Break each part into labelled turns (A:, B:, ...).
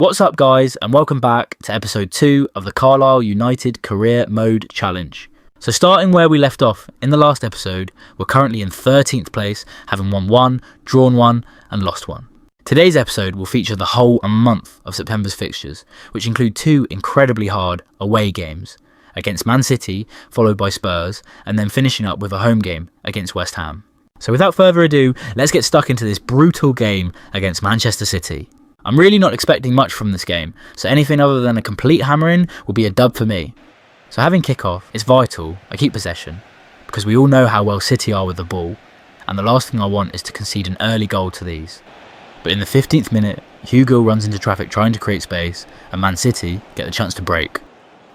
A: What's up guys, and welcome back to episode 2 of the Carlisle United Career Mode Challenge. So starting where we left off in the last episode, we're currently in 13th place, having won 1, drawn 1 and lost 1. Today's episode will feature the whole month of September's fixtures, which include 2 incredibly hard away games against Man City, followed by Spurs, and then finishing up with a home game against West Ham. So without further ado, let's get stuck into this brutal game against Manchester City. I'm really not expecting much from this game, so anything other than a complete hammering will be a dub for me. So having kickoff is vital, I keep possession, because we all know how well City are with the ball, and the last thing I want is to concede an early goal to these. But in the 15th minute, Hugo runs into traffic trying to create space, and Man City get the chance to break.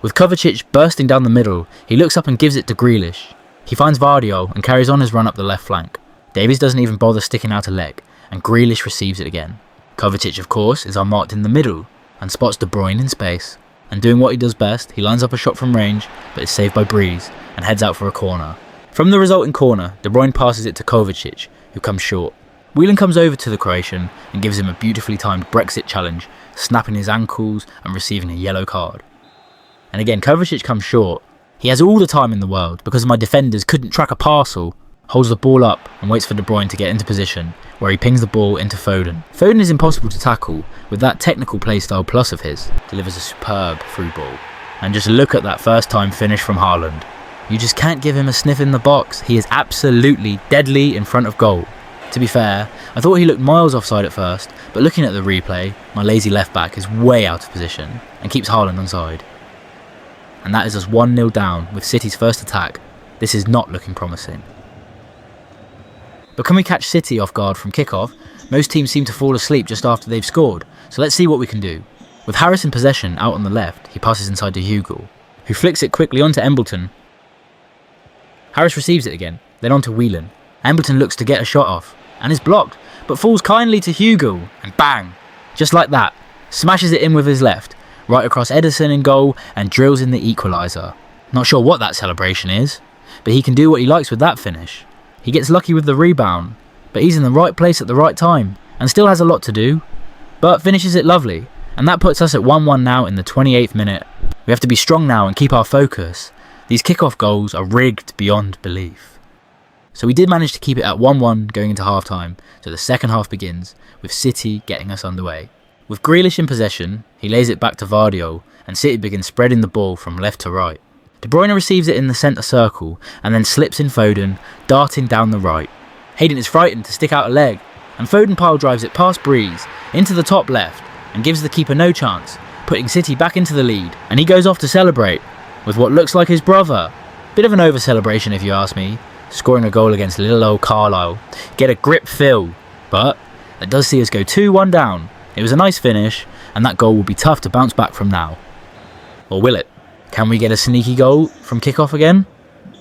A: With Kovacic bursting down the middle, he looks up and gives it to Grealish. He finds Vardio and carries on his run up the left flank. Davies doesn't even bother sticking out a leg, and Grealish receives it again. Kovacic, of course, is unmarked in the middle and spots De Bruyne in space. And doing what he does best, he lines up a shot from range, but is saved by Breeze and heads out for a corner. From the resulting corner, De Bruyne passes it to Kovacic, who comes short. Whelan comes over to the Croatian and gives him a beautifully timed Brexit challenge, snapping his ankles and receiving a yellow card. And again, Kovacic comes short. He has all the time in the world because my defenders couldn't track a parcel. Holds the ball up and waits for De Bruyne to get into position, where he pings the ball into Foden. Foden is impossible to tackle with that technical playstyle plus of his, delivers a superb through ball. And just look at that first time finish from Haaland. You just can't give him a sniff in the box, he is absolutely deadly in front of goal. To be fair, I thought he looked miles offside at first, but looking at the replay, my lazy left back is way out of position and keeps Haaland onside. And that is us 1-0 down with City's first attack. This is not looking promising. But can we catch City off guard from kickoff? Most teams seem to fall asleep just after they've scored, so let's see what we can do. With Harris in possession out on the left, he passes inside to Hugo, who flicks it quickly onto Embleton. Harris receives it again, then onto Whelan. Embleton looks to get a shot off, and is blocked, but falls kindly to Hugo, and bang! Just like that, smashes it in with his left, right across Ederson in goal, and drills in the equaliser. Not sure what that celebration is, but he can do what he likes with that finish. He gets lucky with the rebound, but he's in the right place at the right time, and still has a lot to do, but finishes it lovely, and that puts us at 1-1 now in the 28th minute. We have to be strong now and keep our focus. These kickoff goals are rigged beyond belief. So we did manage to keep it at 1-1 going into half time, so the second half begins, with City getting us underway. With Grealish in possession, he lays it back to Vardio, and City begins spreading the ball from left to right. De Bruyne receives it in the centre circle and then slips in Foden, darting down the right. Hayden is frightened to stick out a leg, and Foden pile drives it past Breeze into the top left and gives the keeper no chance, putting City back into the lead, and he goes off to celebrate with what looks like his brother. Bit of an over celebration if you ask me, scoring a goal against little old Carlisle. Get a grip, Phil. But that does see us go 2-1 down. It was a nice finish, and that goal will be tough to bounce back from now. Or will it? Can we get a sneaky goal from kickoff again?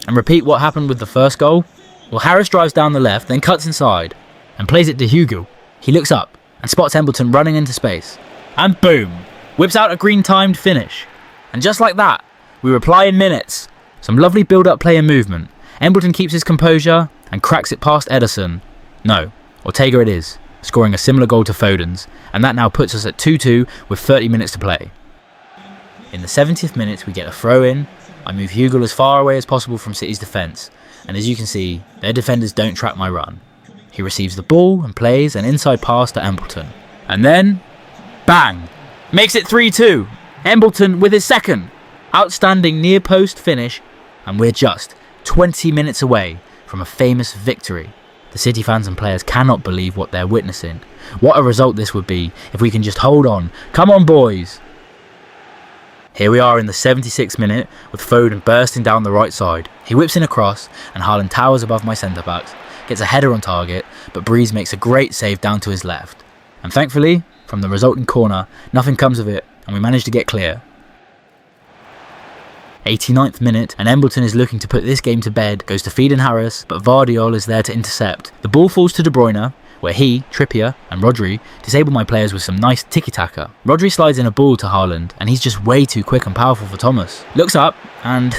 A: And repeat what happened with the first goal? Well, Harris drives down the left, then cuts inside, and plays it to Hugo. He looks up, and spots Embleton running into space. And boom! Whips out a green timed finish. And just like that, we reply in minutes. Some lovely build-up play and movement. Embleton keeps his composure, and cracks it past Ederson. No, Ortega it is, scoring a similar goal to Foden's, and that now puts us at 2-2 with 30 minutes to play. In the 70th minute, we get a throw-in. I move Hugo as far away as possible from City's defence, and as you can see, their defenders don't track my run. He receives the ball and plays an inside pass to Embleton. And then, bang! Makes it 3-2! Embleton with his second! Outstanding near-post finish, and we're just 20 minutes away from a famous victory. The City fans and players cannot believe what they're witnessing. What a result this would be if we can just hold on. Come on, boys! Here we are in the 76th minute with Foden bursting down the right side. He whips in a cross and Haaland towers above my centre-backs, gets a header on target, but Breeze makes a great save down to his left. And thankfully, from the resulting corner, nothing comes of it and we manage to get clear. 89th minute, and Embleton is looking to put this game to bed, goes to feed in Harris, but Vardiol is there to intercept. The ball falls to De Bruyne, where he, Trippier and Rodri disable my players with some nice tiki-taka. Rodri slides in a ball to Haaland, and he's just way too quick and powerful for Thomas. Looks up, and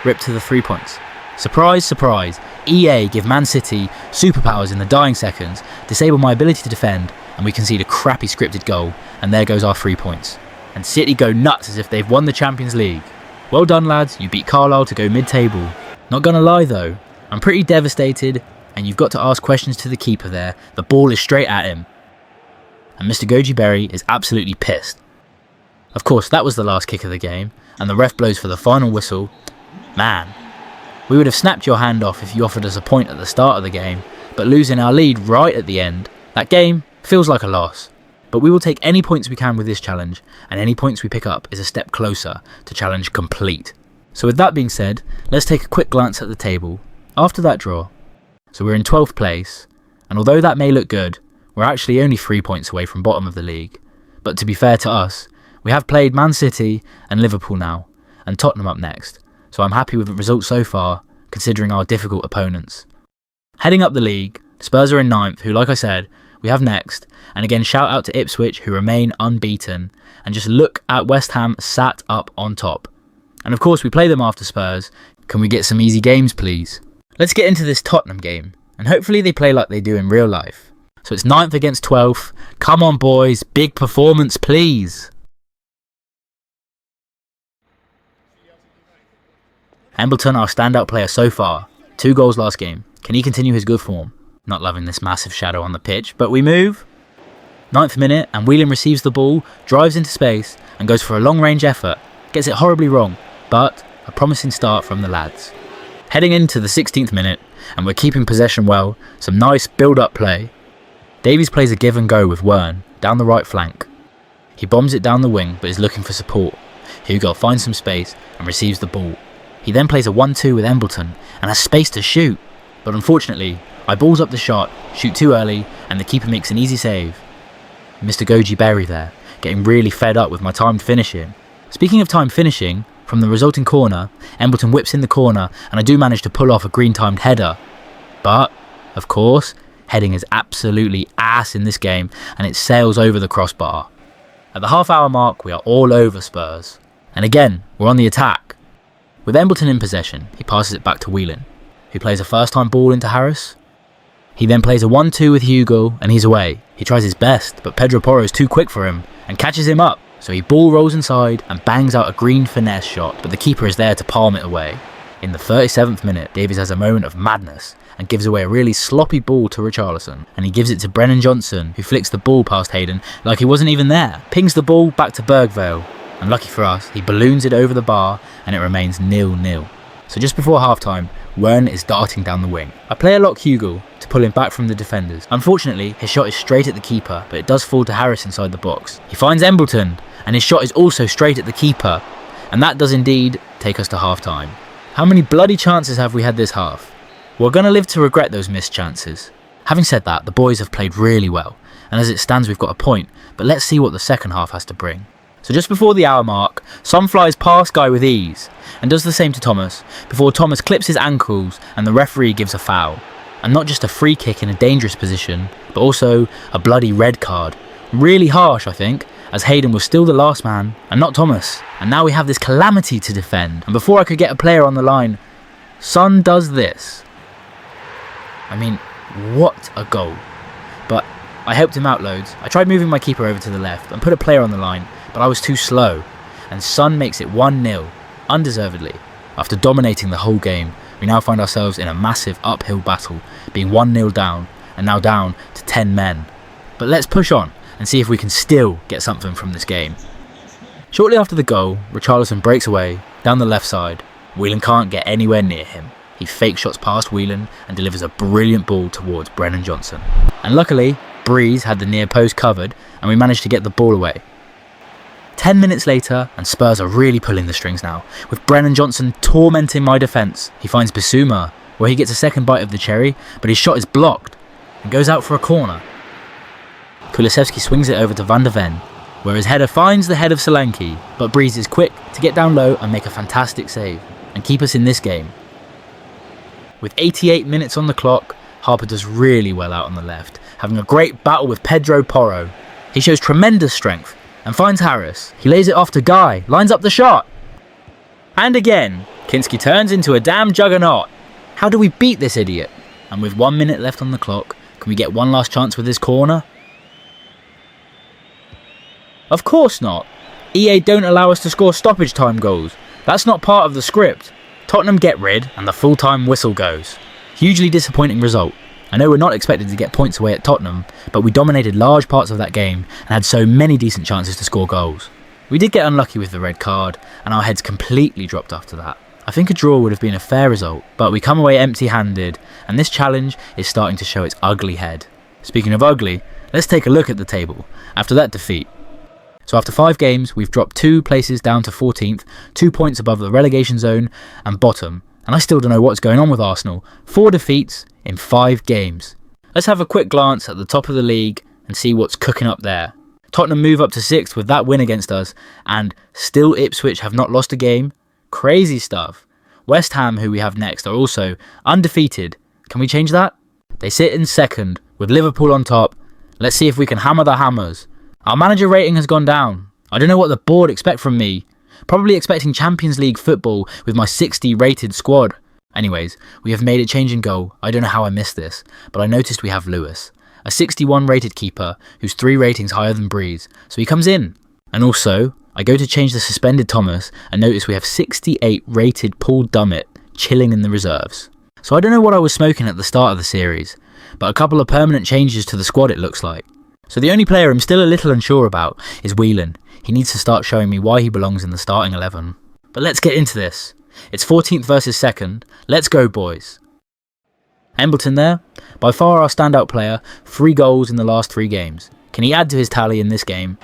A: rip to the 3 points. Surprise, surprise, EA give Man City superpowers in the dying seconds, disable my ability to defend, and we concede a crappy scripted goal, and there goes our 3 points. And City go nuts as if they've won the Champions League. Well done lads, you beat Carlisle to go mid-table. Not gonna lie though, I'm pretty devastated, and you've got to ask questions to the keeper there. The ball is straight at him. And Mr. Goji Berry is absolutely pissed. Of course, that was the last kick of the game, and the ref blows for the final whistle. Man, we would have snapped your hand off if you offered us a point at the start of the game, but losing our lead right at the end, that game feels like a loss. But we will take any points we can with this challenge, and any points we pick up is a step closer to challenge complete. So with that being said, let's take a quick glance at the table after that draw. So we're in 12th place, and although that may look good, we're actually only 3 points away from bottom of the league. But to be fair to us, we have played Man City and Liverpool now, and Tottenham up next, so I'm happy with the results so far, considering our difficult opponents. Heading up the league, Spurs are in 9th, who, like I said, we have next, and again shout out to Ipswich, who remain unbeaten, and just look at West Ham sat up on top. And of course we play them after Spurs. Can we get some easy games please? Let's get into this Tottenham game, and hopefully they play like they do in real life. So it's 9th against 12th, come on boys, big performance please! Embleton, our standout player so far, 2 goals last game. Can he continue his good form? Not loving this massive shadow on the pitch, but we move. 9th minute, and Whelan receives the ball, drives into space, and goes for a long range effort. Gets it horribly wrong, but a promising start from the lads. Heading into the 16th minute, and we're keeping possession well, some nice build-up play. Davies plays a give and go with Wern, down the right flank. He bombs it down the wing, but is looking for support. Hugo finds some space, and receives the ball. He then plays a 1-2 with Embleton, and has space to shoot. But unfortunately, I balls up the shot, shoot too early, and the keeper makes an easy save. Mr. Goji Berry there, getting really fed up with my timed finishing. Speaking of time finishing, from the resulting corner, Embleton whips in the corner, and I do manage to pull off a green timed header. But, of course, heading is absolutely ass in this game, and it sails over the crossbar. At the half-hour mark, we are all over Spurs. And again, we're on the attack. With Embleton in possession, he passes it back to Whelan, who plays a first-time ball into Harris. He then plays a 1-2 with Hugo, and he's away. He tries his best, but Pedro Porro is too quick for him, and catches him up. So he ball rolls inside, and bangs out a green finesse shot, but the keeper is there to palm it away. In the 37th minute, Davies has a moment of madness, and gives away a really sloppy ball to Richarlison, and he gives it to Brennan Johnson, who flicks the ball past Hayden like he wasn't even there. Pings the ball back to Bergvale, and lucky for us, he balloons it over the bar, and it remains 0-0. So just before half-time, Wern is darting down the wing. I play a lock Hugo to pull him back from the defenders. Unfortunately, his shot is straight at the keeper, but it does fall to Harris inside the box. He finds Embleton, and his shot is also straight at the keeper, and that does indeed take us to half-time. How many bloody chances have we had this half? We're going to live to regret those missed chances. Having said that, the boys have played really well, and as it stands we've got a point, but let's see what the second half has to bring. So just before the hour mark, Son flies past Guy with ease, and does the same to Thomas, before Thomas clips his ankles and the referee gives a foul. And not just a free kick in a dangerous position, but also a bloody red card. Really harsh, I think, as Hayden was still the last man, and not Thomas. And now we have this calamity to defend, and before I could get a player on the line, Son does this. I mean, what a goal. But I helped him out loads. I tried moving my keeper over to the left and put a player on the line, but I was too slow, and Son makes it 1-0, undeservedly. After dominating the whole game, we now find ourselves in a massive uphill battle, being 1-0 down, and now down to 10 men. But let's push on, and see if we can still get something from this game. Shortly after the goal, Richarlison breaks away, down the left side. Whelan can't get anywhere near him. He fake shots past Whelan, and delivers a brilliant ball towards Brennan Johnson. And luckily, Breeze had the near post covered, and we managed to get the ball away. 10 minutes later, and Spurs are really pulling the strings now, with Brennan Johnson tormenting my defence. He finds Bissouma, where he gets a second bite of the cherry, but his shot is blocked, and goes out for a corner. Kulusevski swings it over to Van der Ven, where his header finds the head of Solanke, but Breeze is quick to get down low and make a fantastic save, and keep us in this game. With 88 minutes on the clock, Harper does really well out on the left, having a great battle with Pedro Porro. He shows tremendous strength, and finds Harris. He lays it off to Guy, lines up the shot. And again, Kinski turns into a damn juggernaut. How do we beat this idiot? And with 1 minute left on the clock, can we get one last chance with this corner? Of course not. EA don't allow us to score stoppage time goals. That's not part of the script. Tottenham get rid and the full-time whistle goes. Hugely disappointing result. I know we're not expected to get points away at Tottenham, but we dominated large parts of that game and had so many decent chances to score goals. We did get unlucky with the red card, and our heads completely dropped after that. I think a draw would have been a fair result, but we come away empty-handed, and this challenge is starting to show its ugly head. Speaking of ugly, let's take a look at the table after that defeat. So after 5 games, we've dropped 2 places down to 14th, 2 points above the relegation zone and bottom, and I still don't know what's going on with Arsenal. 4 defeats in 5 games. Let's have a quick glance at the top of the league and see what's cooking up there. Tottenham move up to 6th with that win against us, and still Ipswich have not lost a game. Crazy stuff. West Ham, who we have next, are also undefeated. Can we change that? They sit in 2nd with Liverpool on top. Let's see if we can hammer the hammers. Our manager rating has gone down. I don't know what the board expect from me. Probably expecting Champions League football with my 60 rated squad. Anyways, we have made a change in goal. I don't know how I missed this, but I noticed we have Lewis, a 61 rated keeper who's 3 ratings higher than Breeze, so he comes in. And also, I go to change the suspended Thomas and notice we have 68 rated Paul Dummett chilling in the reserves. So I don't know what I was smoking at the start of the series, but a couple of permanent changes to the squad it looks like. So the only player I'm still a little unsure about is Whelan. He needs to start showing me why he belongs in the starting 11. But let's get into this. It's 14th versus 2nd. Let's go, boys. Embleton there, by far our standout player, 3 goals in the last 3 games. Can he add to his tally in this game?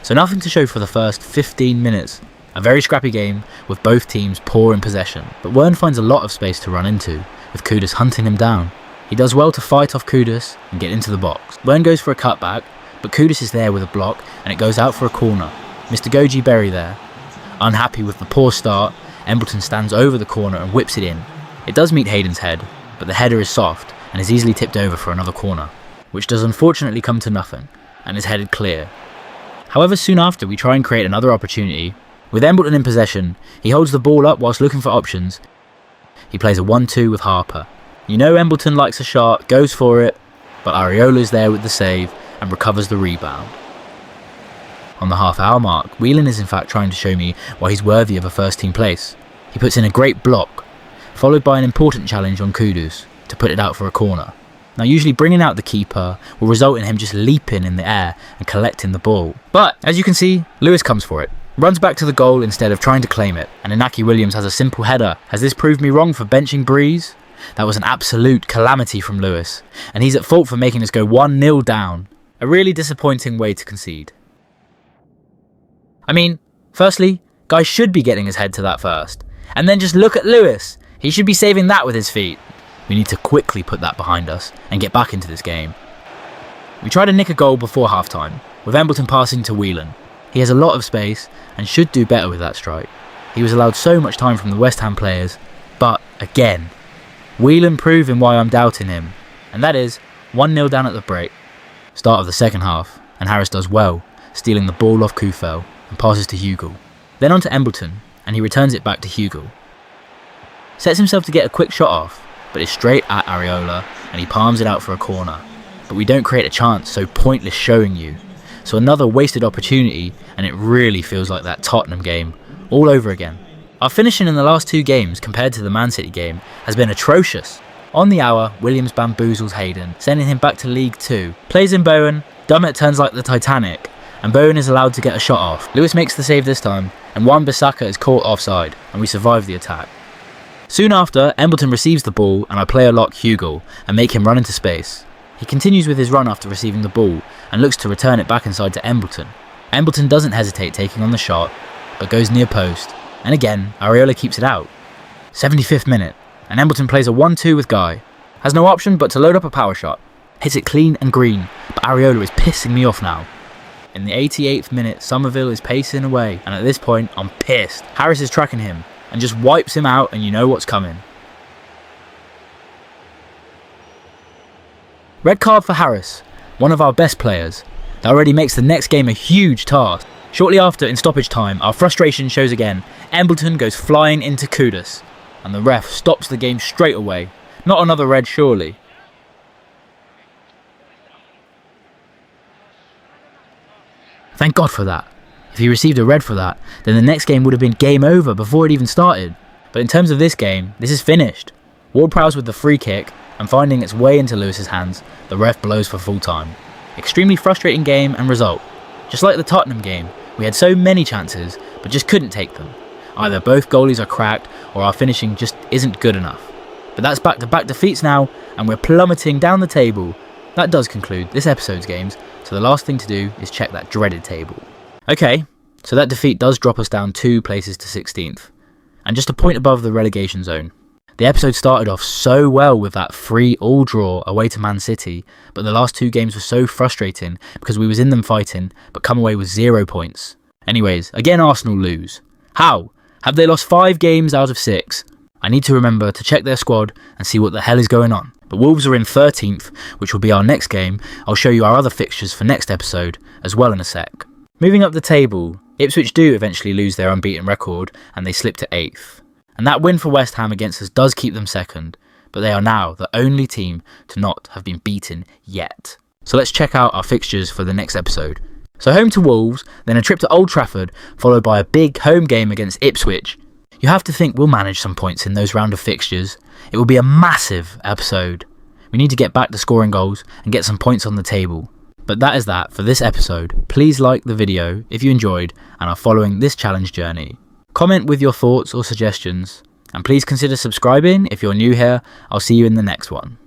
A: So nothing to show for the first 15 minutes. A very scrappy game with both teams poor in possession. But Wern finds a lot of space to run into, with Kudus hunting him down. He does well to fight off Kudus and get into the box. Wern goes for a cutback, but Kudus is there with a block and it goes out for a corner. Mr. Goji Berry there. Unhappy with the poor start, Embleton stands over the corner and whips it in. It does meet Hayden's head, but the header is soft and is easily tipped over for another corner, which does unfortunately come to nothing and is headed clear. However, soon after we try and create another opportunity. With Embleton in possession, he holds the ball up whilst looking for options. He plays a 1-2 with Harper. You know Embleton likes a shot, goes for it, but Areola's there with the save and recovers the rebound. On the half-hour mark, Whelan is in fact trying to show me why he's worthy of a first-team place. He puts in a great block, followed by an important challenge on Kudus to put it out for a corner. Now usually bringing out the keeper will result in him just leaping in the air and collecting the ball. But as you can see, Lewis comes for it. Runs back to the goal instead of trying to claim it, and Inaki Williams has a simple header. Has this proved me wrong for benching Breeze? That was an absolute calamity from Lewis, and he's at fault for making us go 1-0 down. A really disappointing way to concede. I mean, firstly, guy should be getting his head to that first. And then just look at Lewis. He should be saving that with his feet. We need to quickly put that behind us and get back into this game. We try to nick a goal before half-time, with Embleton passing to Whelan. He has a lot of space and should do better with that strike. He was allowed so much time from the West Ham players, but again, Whelan proving why I'm doubting him, and that is 1-0 down at the break. Start of the second half, and Harris does well, stealing the ball off Kufel and passes to Hugo. Then on to Embleton, and he returns it back to Hugo. Sets himself to get a quick shot off, but it's straight at Areola, and he palms it out for a corner. But we don't create a chance, so pointless showing you. So another wasted opportunity, and it really feels like that Tottenham game all over again. Our finishing in the last 2 games compared to the Man City game has been atrocious. On the hour, Williams bamboozles Hayden, sending him back to League 2. Plays in Bowen, Dummett turns like the Titanic, and Bowen is allowed to get a shot off. Lewis makes the save this time, and Wan-Bissaka is caught offside, and we survive the attack. Soon after, Embleton receives the ball, and I player lock Hugo and make him run into space. He continues with his run after receiving the ball, and looks to return it back inside to Embleton. Embleton doesn't hesitate taking on the shot, but goes near post, and again, Areola keeps it out. 75th minute, and Embleton plays a 1-2 with Guy. Has no option but to load up a power shot. Hits it clean and green, but Areola is pissing me off now. In the 88th minute, Somerville is pacing away, and at this point, I'm pissed. Harris is tracking him, and just wipes him out, and you know what's coming. Red card for Harris, one of our best players. That already makes the next game a huge task. Shortly after, in stoppage time, our frustration shows again. Embleton goes flying into Kudus, and the ref stops the game straight away. Not another red, surely. Thank God for that. If he received a red for that, then the next game would have been game over before it even started. But in terms of this game, this is finished. Ward-Prowse with the free kick, and finding its way into Lewis's hands, the ref blows for full time. Extremely frustrating game and result. Just like the Tottenham game, we had so many chances, but just couldn't take them. Either both goalies are cracked, or our finishing just isn't good enough. But that's back-to-back defeats now, and we're plummeting down the table. That does conclude this episode's games, so the last thing to do is check that dreaded table. Okay, so that defeat does drop us down 2 places to 16th, and just a point above the relegation zone. The episode started off so well with that 3-3 draw away to Man City, but the last 2 games were so frustrating because we was in them fighting, but come away with 0 points. Anyways, again Arsenal lose. How? Have they lost 5 games out of 6? I need to remember to check their squad and see what the hell is going on. But Wolves are in 13th, which will be our next game. I'll show you our other fixtures for next episode as well in a sec. Moving up the table, Ipswich do eventually lose their unbeaten record and they slip to 8th. And that win for West Ham against us does keep them 2nd, but they are now the only team to not have been beaten yet. So let's check out our fixtures for the next episode. So home to Wolves, then a trip to Old Trafford, followed by a big home game against Ipswich. You have to think we'll manage some points in those round of fixtures. It will be a massive episode. We need to get back to scoring goals and get some points on the table. But that is that for this episode. Please like the video if you enjoyed and are following this challenge journey. Comment with your thoughts or suggestions, and please consider subscribing if you're new here. I'll see you in the next one.